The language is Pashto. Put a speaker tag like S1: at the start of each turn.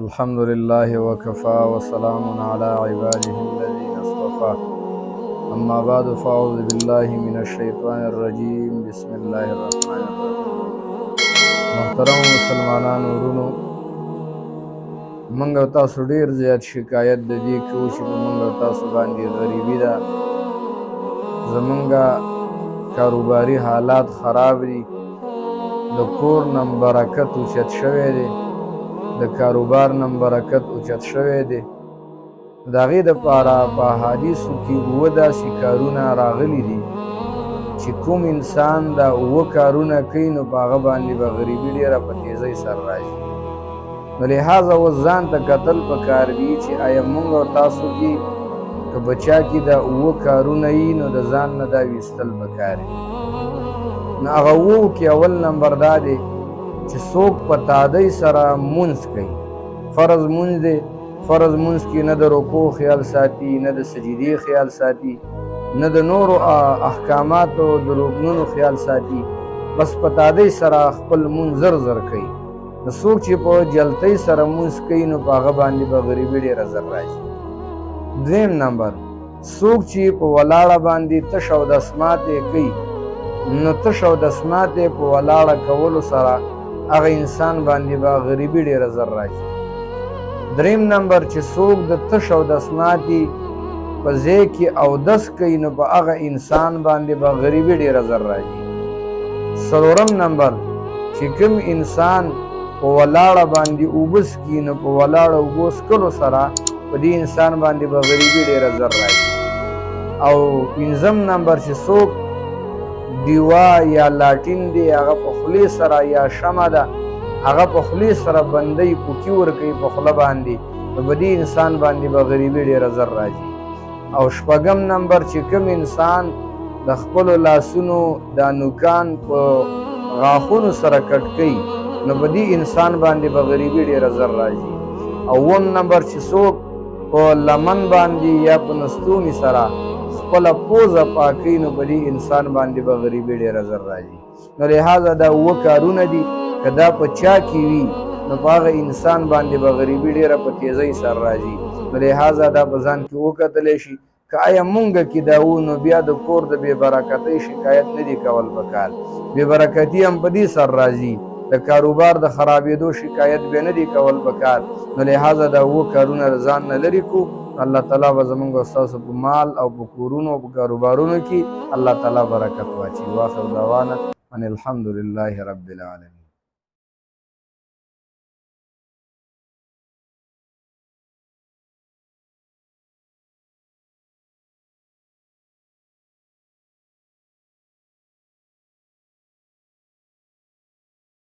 S1: الحمد لله وكفى وسلام على عباده الذين اصطفى أما بعد فأعوذ بالله من الشيطان الرجيم بسم الله الرحمن الرحيم. محترم مسلمانان ورونو، منګ تاسو ډیر زیات شکایت د دې کوو چې منګ تاسو باندې غریبي ده، زمونږ کاروباري حالات خراب دي، د کور نم برکت اوچت شوی دی، د کاروبار نم برکت اوچت شوی دی. د هغې دپاره په احادیثو کې اووه داسې کارونه راغلي دي چې کوم انسان دا اووه کارونه کوي نو په هغه باندې به غریبي ډېره په تیزۍ سره راځي. نو لحاظه اوس ځان ته کتل پکار دي چې آیا موږ او تاسو کې که په چا کې دا اووه کارونه وي نو د ځان نه دا ویستل پکار دي. نو هغه اووو کې اول نمبر دا دی چې څوک په تادۍ سره مونځ کوي. فرض مونځ دی، فرض مونځ کې نه د رکوع خیال ساتي، نه د سجدې خیال ساتي، نه د نورو احکاماتو د رکنونو خیال ساتي، بس په تادۍ سره خپل مونځ زر زر کوي. نو څوک چې په جلتۍ سره مونځ کوي نو په هغه باندې به غریبي ډېره زر راځي. دویم نمبر، څوک چې په ولاړه باندې تش او دسماتې کوي نو تش او دسماتې په ولاړه کولو سره هغه انسان باندې به غریبي ډېره زر راځي. دریم نمبر، چې څوک د تش او دسماتې په ځای کې اودس کوي نو په هغه انسان باندې به غریبي ډېره زر راځي. څلورم نمبر، چې کوم انسان په ولاړه باندې اوبه څکي نو په ولاړه اوبو څکلو سره په دې انسان باندې به غریبي ډېره زر راځي. او پنځم نمبر، چې څوک دیوا یا لاټین دی هغه په خولې سره یا شمع ده هغه په خولې سره بندۍ پوکي ورکوي په خوله باندې نو په دې انسان باندې به غریبي ډېره زر راځي. او شپږم نمبر، چې کوم انسان د خپلو لاسونو دا نوکان په غاښونو سره کټ کوي نو په دې انسان باندې به غریبي ډېره زر راځي. اووم نمبر، چې څوک په لمن باندې یا په نستوني سره خپله پوزه پاکوي نو په دې انسان باندې به غریبي ډېره زر راځي. نو لحاظه دا اووه کارونه دي، که دا په چا کې وي نو په هغه انسان باندې به غریبي ډېره په تیزۍ سره راځي. نو لحاظه دا په ځان کې وکتلی شي که آیا مونږ کې دا وو نو بیا د کور د بې برکتۍ شکایت نه دي کول پکار. بې برکتي هم په دې سر راځي، د کاروبار د خرابېدو شکایت بیا نه دي کول پکار. نو لحاظه دا اووه کارونه د ځان نه لرې کړو. الله تعالی به زمونږ او ستاسو په مال او په کورونو او په کاروبارونو کې الله تعالی برکت واچوي. واخر دعوانا ان الحمد لله رب العالمین.